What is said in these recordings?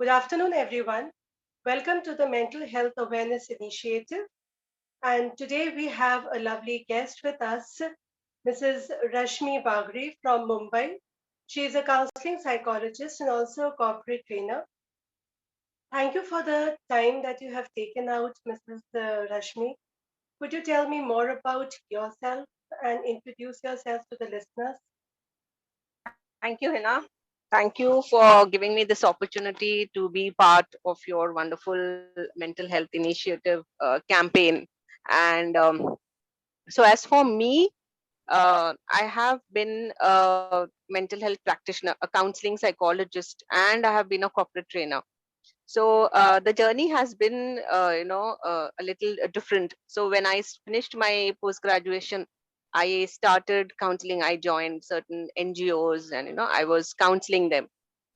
Good afternoon, everyone. Welcome to the Mental Health Awareness Initiative. And today we have a lovely guest with us, Mrs Rashmi Bagri from Mumbai. She is a counseling psychologist and also a corporate trainer. Thank you for the time that you have taken out, Mrs. Rashmi. Could you tell me more about yourself and introduce yourself to the listeners? Thank you, Hina. Thank you for giving me this opportunity to be part of your wonderful mental health initiative campaign. And so, as for me, I have been a mental health practitioner, a counseling psychologist, and I have been a corporate trainer. So the journey has been, a little different. So when I finished my post graduation, I started counseling. I joined certain NGOs, and I was counseling them.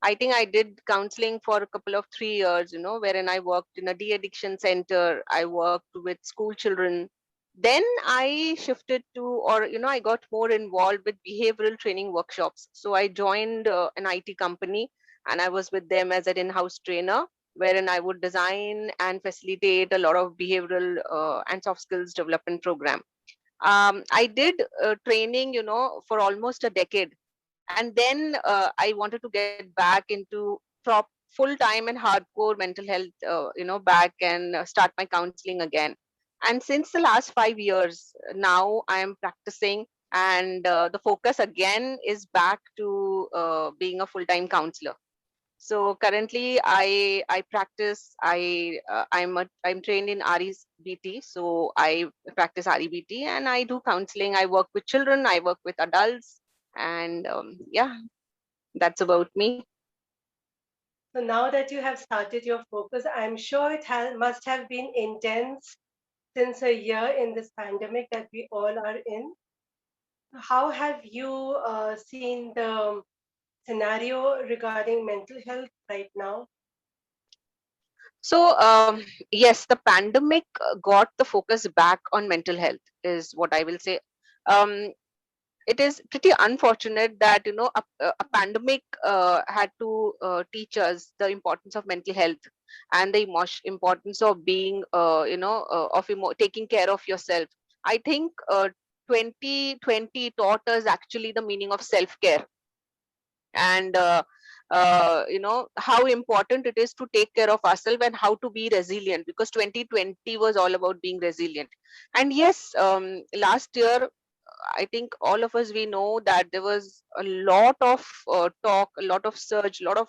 I think I did counseling for a couple of 3 years, wherein I worked in a de-addiction center. I worked with school children. Then I shifted to, or I got more involved with behavioral training workshops. So I joined an IT company, and I was with them as an in-house trainer, wherein I would design and facilitate a lot of behavioral and soft skills development program. I did training, for almost a decade, and then I wanted to get back into full time and hardcore mental health, back and start my counseling again. And since the last 5 years, now I am practicing, and the focus again is back to being a full time counselor. So currently, I practice. I'm trained in RECBT, so I practice REBT, and I do counseling. I work with children. I work with adults, and yeah, that's about me. So now that you have started your focus, I'm sure must have been intense since a year in this pandemic that we all are in. How have you seen the scenario regarding mental health right now? So yes, the pandemic got the focus back on mental health, is what I will say. Um, it is pretty unfortunate that a pandemic had to teach us the importance of mental health and the importance of being taking care of yourself. I think 2020 taught us actually the meaning of self care, and how important it is to take care of ourselves and how to be resilient, because 2020 was all about being resilient. And yes, last year, I think all of us, we know that there was a lot of talk, a lot of search, a lot of,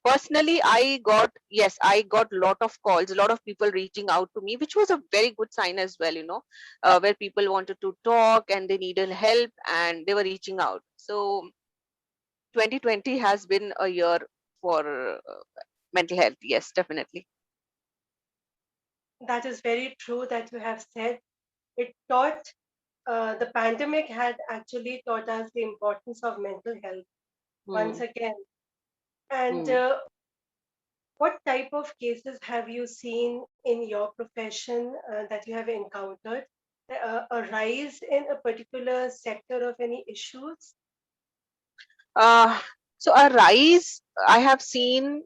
personally I got a lot of calls, a lot of people reaching out to me, which was a very good sign as well, where people wanted to talk and they needed help and they were reaching out. So 2020 has been a year for mental health. Yes, definitely. That is very true that you have said. It taught, the pandemic had actually taught us the importance of mental health once Hmm. again. And Hmm. what type of cases have you seen in your profession that you have encountered? A rise in a particular sector of any issues? Uh, so a rise, I have seen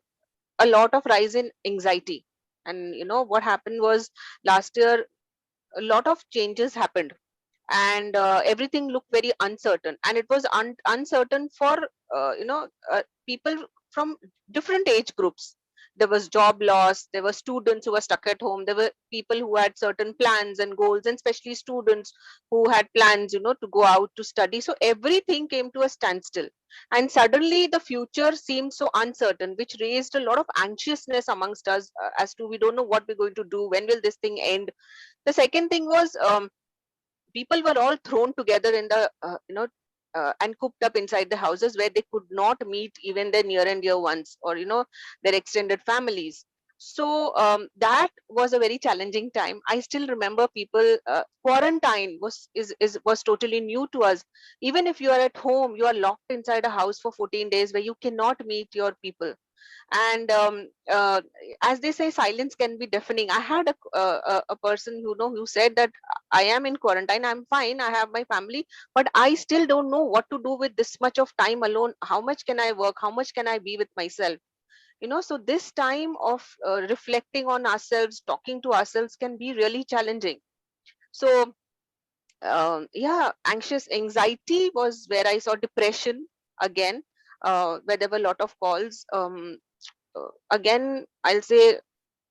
a lot of rise in anxiety. And what happened was, last year a lot of changes happened, and everything looked very uncertain, and it was uncertain for people from different age groups. There was job loss, there were students who were stuck at home, there were people who had certain plans and goals, and especially students who had plans, to go out to study. So everything came to a standstill, and suddenly the future seemed so uncertain, which raised a lot of anxiousness amongst us, as to we don't know what we're going to do, when will this thing end. The second thing was, people were all thrown together in the and cooped up inside the houses, where they could not meet even their near and dear ones, or their extended families. So that was a very challenging time. I still remember people, quarantine was totally new to us. Even if you are at home, you are locked inside a house for 14 days, where you cannot meet your people. And as they say, silence can be deafening. I had a person who said that I am in quarantine, I'm fine, I have my family, but I still don't know what to do with this much of time alone. How much can I work, how much can I be with myself? So this time of reflecting on ourselves, talking to ourselves can be really challenging. So yeah, anxious anxiety was where I saw depression again, where there were a lot of calls. Again, I'll say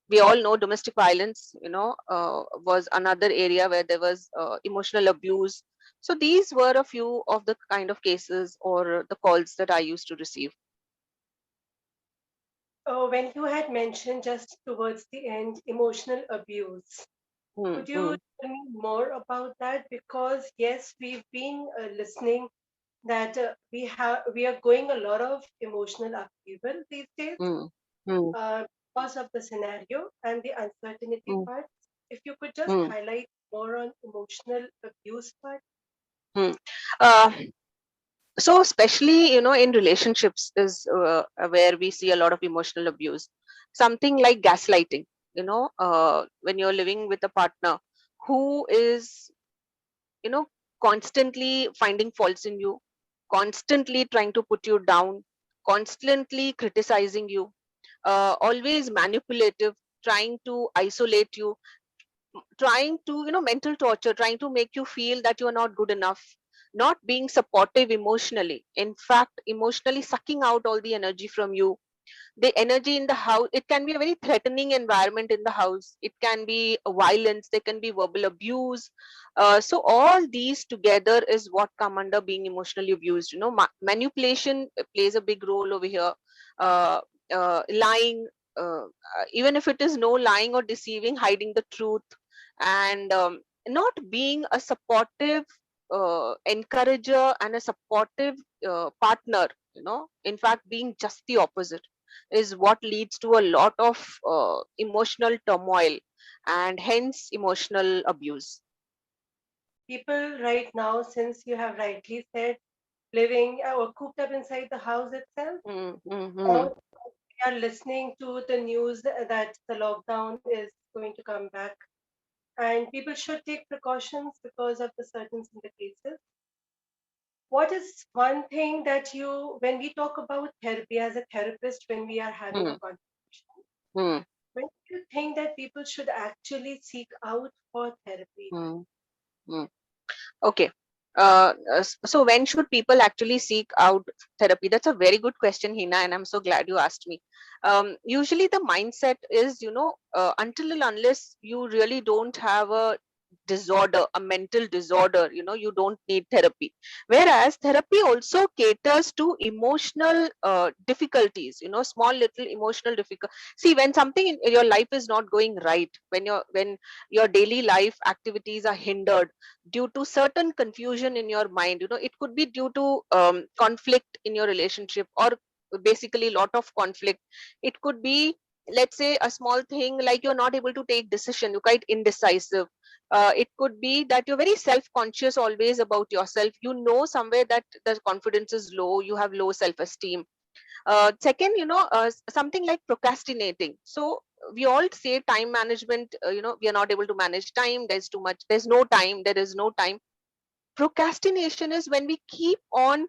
we all know domestic violence, was another area where there was emotional abuse. So these were a few of the kind of cases or the calls that I used to receive. When you had mentioned just towards the end emotional abuse, Hmm, could you hmm, tell me more about that? Because yes, we've been listening that we are going a lot of emotional upheaval these days hmm, hmm, because of the scenario and the uncertainty hmm, part. If you could just hmm, highlight more on emotional abuse part. hmm. Uh, so especially in relationships is where we see a lot of emotional abuse, something like gaslighting. When you're living with a partner who is you know constantly finding faults in you, constantly trying to put you down, constantly criticizing you, always manipulative, trying to isolate you, trying to mental torture, trying to make you feel that you are not good enough, not being supportive emotionally, in fact emotionally sucking out all the energy from you. The energy in the house, it can be a very threatening environment in the house, it can be violence, there can be verbal abuse. So all these together is what come under being emotionally abused. Manipulation plays a big role over here. uh, Lying, even if it is no lying or deceiving, hiding the truth, and not being a supportive encourager and a supportive partner. In fact being just the opposite is what leads to a lot of emotional turmoil and hence emotional abuse. People right now, since you have rightly said, living or cooped up inside the house itself, Mm, mm, or mm, we are listening to the news that the lockdown is going to come back, and people should take precautions because of the certain in the cases. What is one thing that you, when we talk about therapy as a therapist, when we are having a mm, conversation, mm, when do you think that people should actually seek out for therapy? mm, mm. Okay. So when should people actually seek out therapy? That's a very good question, Hina, and I'm so glad you asked me. Usually the mindset is, until and unless you really don't have a disorder, a mental disorder, you don't need therapy. Whereas therapy also caters to emotional difficulties, small little emotional difficult. See, when something in your life is not going right, when your daily life activities are hindered due to certain confusion in your mind, it could be due to conflict in your relationship, or basically lot of conflict. It could be, let's say, a small thing like you're not able to take decision, you're quite indecisive. It could be that you're very self conscious always about yourself, somewhere that the confidence is low, you have low self esteem. Second, something like procrastinating. So we all say time management, we are not able to manage time, there's too much, there's no time, there is no time. Procrastination is when we keep on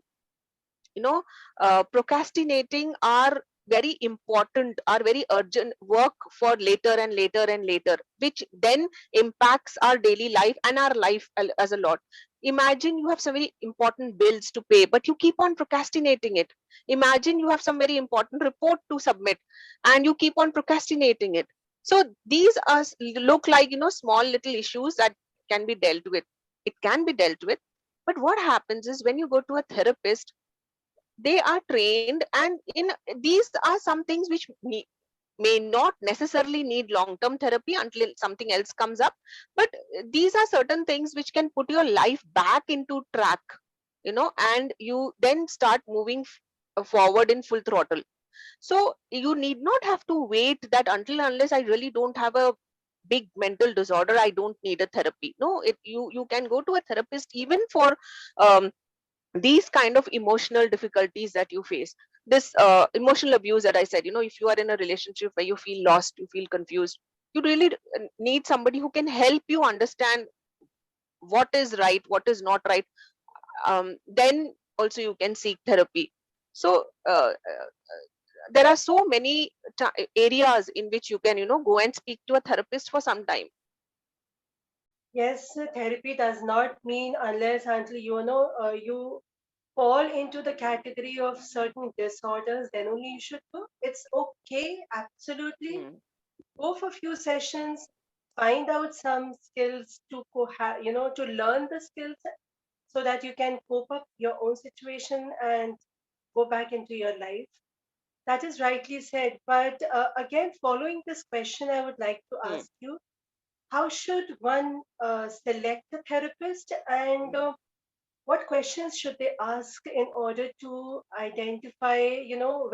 procrastinating our very important, our very urgent work for later and later and later, which then impacts our daily life and our life as a lot. Imagine you have some very important bills to pay, but you keep on procrastinating it. Imagine you have some very important report to submit and you keep on procrastinating it. So these are look like small little issues that can be dealt with. It can be dealt with. But what happens is when you go to a therapist, they are trained, and in these are some things which may not necessarily need long term therapy until something else comes up. But these are certain things which can put your life back into track, and you then start moving forward in full throttle. So you need not have to wait that until unless I really don't have a big mental disorder, I don't need a therapy. No, you can go to a therapist even for um, these kind of emotional difficulties that you face. This emotional abuse that I said, if you are in a relationship where you feel lost, you feel confused, you really need somebody who can help you understand what is right, what is not right. Then also you can seek therapy. So there are so many areas in which you can, go and speak to a therapist for some time. Yes, therapy does not mean unless until you fall into the category of certain disorders, then only you should go. It's okay, absolutely. Hmm. Go for few sessions, find out some skills to to learn the skills so that you can cope up your own situation and go back into your life. That is rightly said. But again, following this question, I would like to Hmm. ask you, how should one select a therapist, and what questions should they ask in order to identify,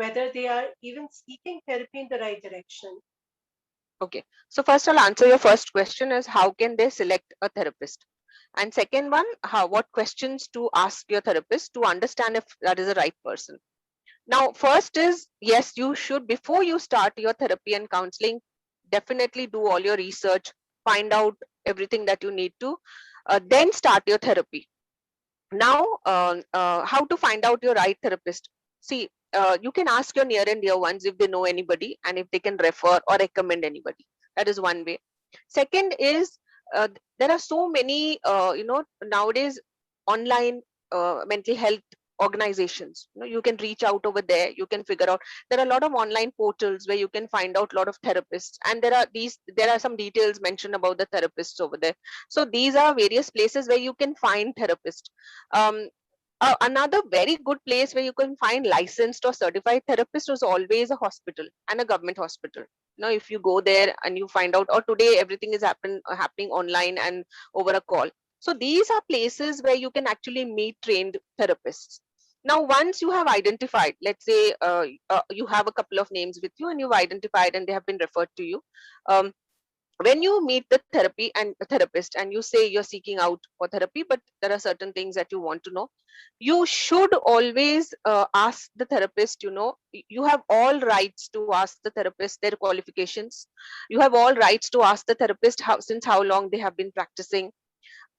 whether they are even seeking therapy in the right direction? Okay. So first I'll answer your first question is how can they select a therapist? And second one, how what questions to ask your therapist to understand if that is the right person. Now, first is yes, you should before you start your therapy and counseling, definitely do all your research, find out everything that you need to, then start your therapy. Now, how to find out your right therapist? See, you can ask your near and dear ones if they know anybody and if they can refer or recommend anybody. That is one way. Second is there are so many, nowadays online mental health organizations. You can reach out over there. You can figure out. There are a lot of online portals where you can find out a lot of therapists, and there are some details mentioned about the therapists over there. So these are various places where you can find therapists. um, Another very good place where you can find licensed or certified therapist is always a hospital and a government hospital. If you go there and you find out, or today everything is happening online and over a call. So these are places where you can actually meet trained therapists. Now, once you have identified, let's say you have a couple of names with you and you've identified and they have been referred to you. um, when you meet the therapy and a therapist and you say you're seeking out for therapy, but there are certain things that you want to know, you should always ask the therapist. You have all rights to ask the therapist their qualifications. You have all rights to ask the therapist since how long they have been practicing.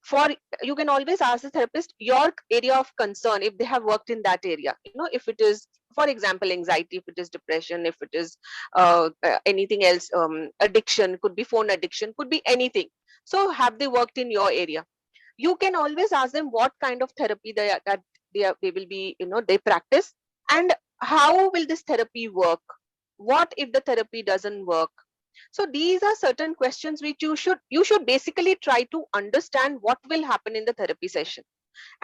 For You can always ask the therapist your area of concern if they have worked in that area. If it is, for example, anxiety, if it is depression, if it is anything else, addiction, could be phone addiction, could be anything. So have they worked in your area? You can always ask them what kind of therapy they will be, they practice, and how will this therapy work. What if the therapy doesn't work? So these are certain questions which you should basically try to understand what will happen in the therapy session.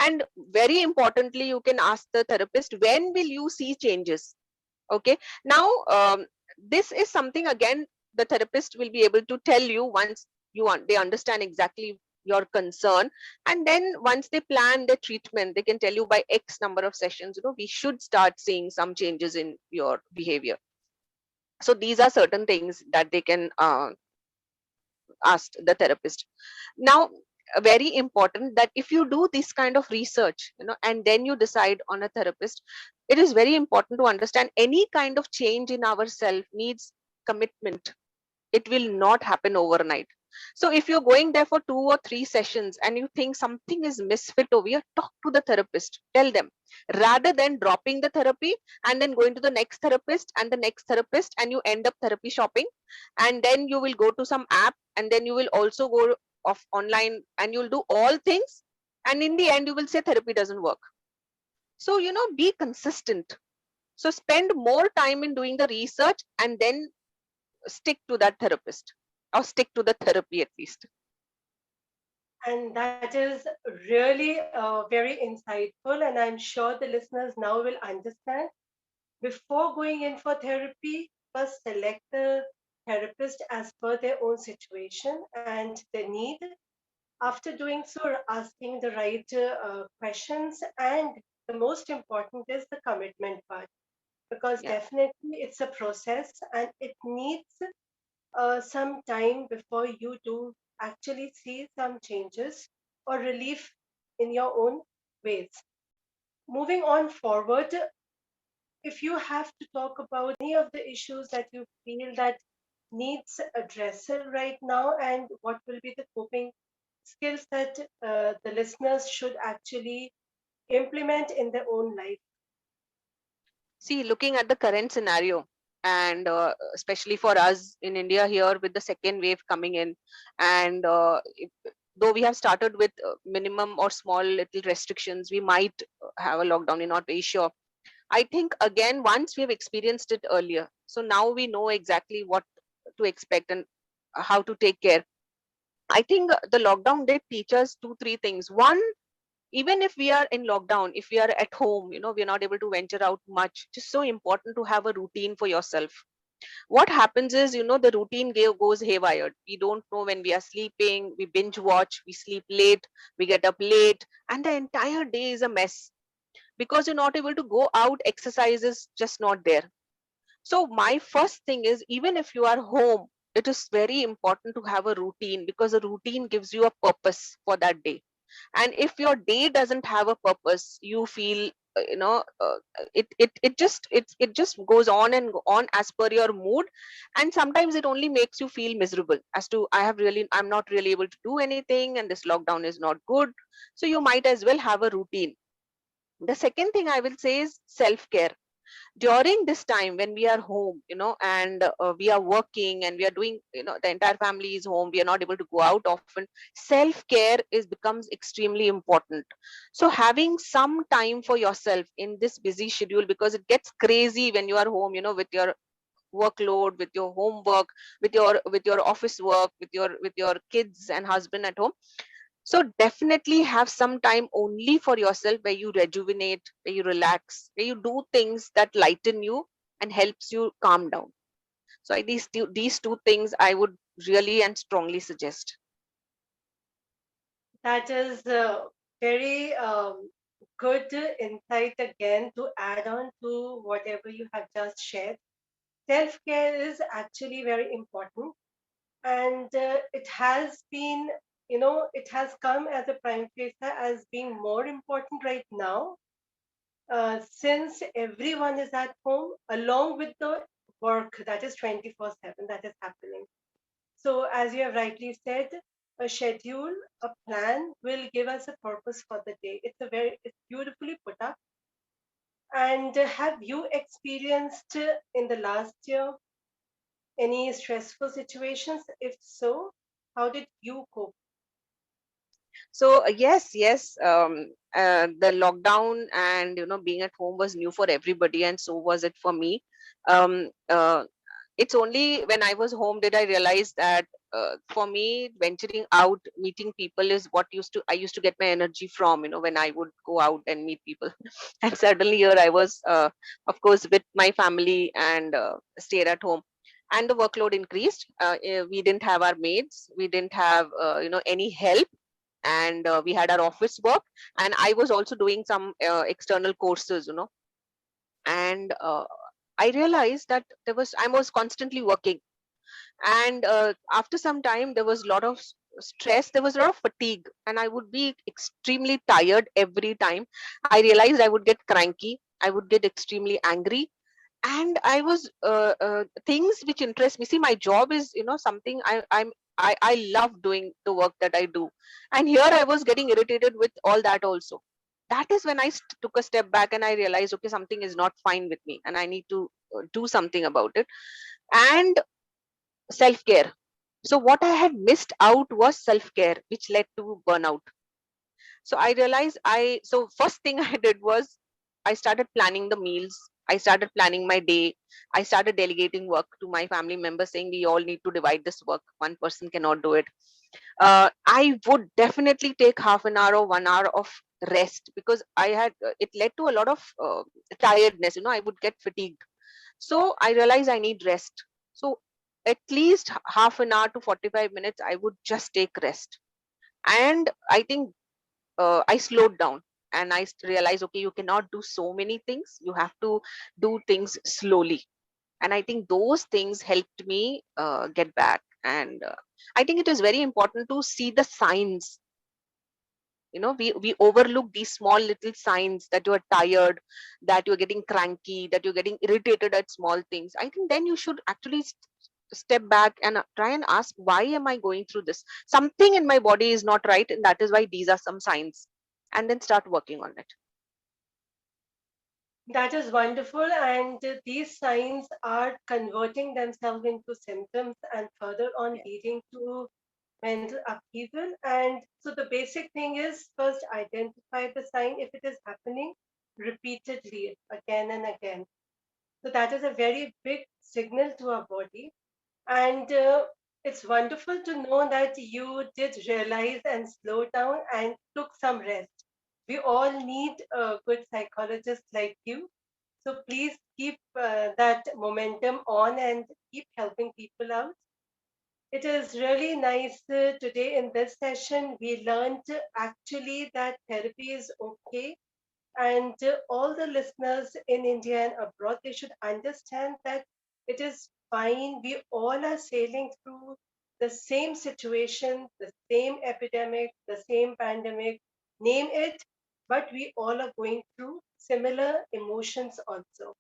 And very importantly, you can ask the therapist, when will you see changes? Okay. Now, this is something, again, the therapist will be able to tell you once they understand exactly your concern. And then once they plan their treatment, they can tell you by X number of sessions, we should start seeing some changes in your behavior. So these are certain things that they can ask the therapist. Now, very important that if you do this kind of research, and then you decide on a therapist, it is very important to understand any kind of change in ourselves needs commitment. It will not happen overnight. So if you're going there for 2 or 3 sessions and you think something is misfit over here, talk to the therapist, tell them, rather than dropping the therapy and then going to the next therapist and the next therapist, and you end up therapy shopping. And then you will go to some app, and then you will also go off online, and you'll do all things, and in the end you will say therapy doesn't work. So be consistent. So spend more time in doing the research and then stick to that therapist, or stick to the therapy at least. And that is really very insightful, and I'm sure the listeners now will understand. Before going in for therapy, first select the therapist as per their own situation and their need. After doing so, asking the right questions, and the most important is the commitment part, because Yeah. definitely it's a process and it needs some time before you do actually see some changes or relief in your own ways. Moving on forward, if you have to talk about any of the issues that you feel that needs addressing right now, and what will be the coping skills that the listeners should actually implement in their own life. See, looking at the current scenario, and especially for us in India here with the second wave coming in, and though we have started with minimum or small little restrictions, we might have a lockdown. We're not very sure. I think again, once we have experienced it earlier, so now we know exactly what to expect and how to take care. I think the lockdown did teach us two, three things. One, even if we are in lockdown, if we are at home, we're not able to venture out much, it's so important to have a routine for yourself. What happens is, the routine goes haywire. We don't know when we are sleeping, we binge watch, we sleep late, we get up late, and the entire day is a mess because you're not able to go out. Exercise is just not there. So my first thing is, even if you are home, it is very important to have a routine, because a routine gives you a purpose for that day. And if your day doesn't have a purpose, you feel it just goes on and on as per your mood. And sometimes it only makes you feel miserable as to, I'm not really able to do anything, and this lockdown is not good. So you might as well have a routine. The second thing I will say is self care. During this time when we are home, and we are working, and we are doing, the entire family is home, we are not able to go out often. Self care is becomes extremely important. So having some time for yourself in this busy schedule, because it gets crazy when you are home, with your workload, with your homework, with your office work, with your kids and husband at home. So definitely have some time only for yourself, where you rejuvenate, where you relax, where you do things that lighten you and helps you calm down. So these two things I would really and strongly suggest. That is very good insight again to add on to whatever you have just shared. Self care is actually very important, and it has been, it has come as a prime facer as being more important right now, since everyone is at home along with the work that is 24/7 that is happening. So, as you have rightly said, a schedule, a plan will give us a purpose for the day. It's beautifully put up. And have you experienced in the last year any stressful situations? If so, how did you cope? So yes, the lockdown and being at home was new for everybody, and so was it for me. um, uh, it's only when I was home did I realize that, for me, venturing out, meeting people is what I used to get my energy from, when I would go out and meet people. And suddenly here I was, of course, with my family, and stayed at home. And the workload increased. We didn't have our maids, we didn't have any help, and we had our office work, and I was also doing some external courses, and I realized that I was constantly working. And after some time, there was a lot of stress, there was a lot of fatigue, and I would be extremely tired every time. I realized I would get cranky, I would get extremely angry. And I was things which interest me. See, my job is, something I love doing the work that I do, and here I was getting irritated with all that also. That is when I took a step back, and I realized, okay, something is not fine with me, and I need to do something about it. And self care. So what I had missed out was self care, which led to burnout. So I realized so first thing I did was I started planning the meals. I started planning my day. I started delegating work to my family members, saying we all need to divide this work. One person cannot do it. I would definitely take half an hour or 1 hour of rest, because it led to a lot of tiredness. I would get fatigued. So I realized I need rest. So at least half an hour to 45 minutes, I would just take rest. And I think I slowed down, and I realized, okay, you cannot do so many things. You have to do things slowly. And I think those things helped me get back. And I think it is very important to see the signs. We overlook these small little signs that you are tired, that you're getting cranky, that you're getting irritated at small things. I think then you should actually step back and try and ask, why am I going through this? Something in my body is not right, and that is why these are some signs. And then start working on it. That is wonderful. And these signs are converting themselves into symptoms and further on Yeah. leading to mental upheaval. And so the basic thing is first identify the sign if it is happening repeatedly again and again. So that is a very big signal to our body. And it's wonderful to know that you did realize and slow down and took some rest. We all need a good psychologist like you. So please keep that momentum on and keep helping people out. It is really nice today in this session. We learned actually that therapy is okay, and all the listeners in India and abroad, they should understand that it is fine. We all are sailing through the same situation, the same epidemic, the same pandemic, name it, but we all are going through similar emotions also.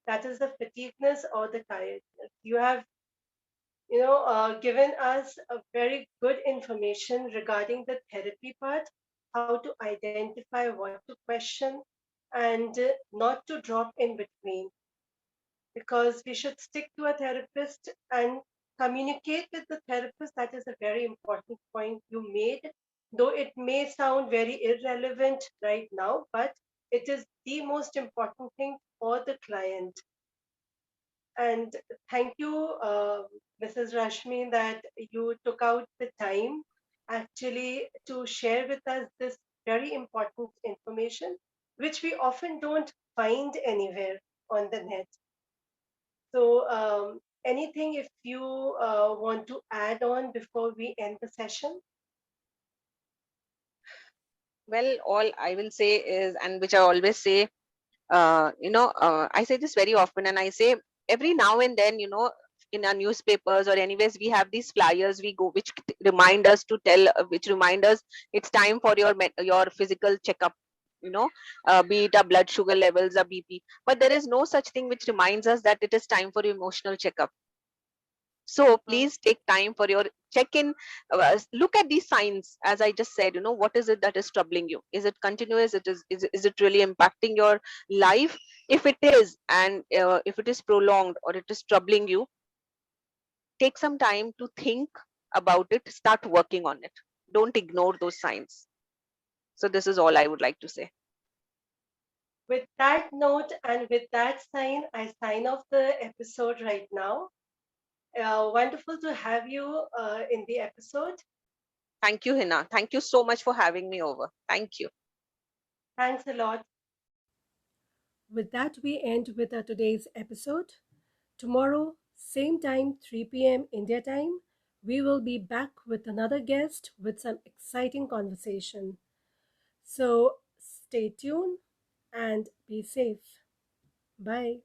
That is the fatigueness or the tiredness. You have given us a very good information regarding the therapy part, how to identify what to question, and not to drop in between, because we should stick to a therapist and communicate with the therapist. That is a very important point you made, though it may sound very irrelevant right now, but it is the most important thing for the client. And thank you, Mrs. Rashmi, that you took out the time actually to share with us this very important information, which we often don't find anywhere on the net. So, anything if you want to add on before we end the session? Well, all I will say is, and which I always say, I say this very often, and I say every now and then, in our newspapers or anyways, we have these flyers we go, which remind us to which remind us it's time for your physical checkup. Be it a blood sugar levels, a BP, but there is no such thing which reminds us that it is time for your emotional checkup. So Hmm. please take time for your check-in. Look at these signs, as I just said. What is it that is troubling you? Is it continuous? Is it really impacting your life? If it is, and if it is prolonged or it is troubling you, take some time to think about it. Start working on it. Don't ignore those signs. So this is all I would like to say. With that note and with that sign, I sign off the episode right now. Wonderful to have you in the episode. Thank you, Hina. Thank you so much for having me over. Thank you. Thanks a lot. With that, we end with our today's episode. Tomorrow, same time, 3 p.m. India time, we will be back with another guest with some exciting conversation. So stay tuned and be safe. Bye.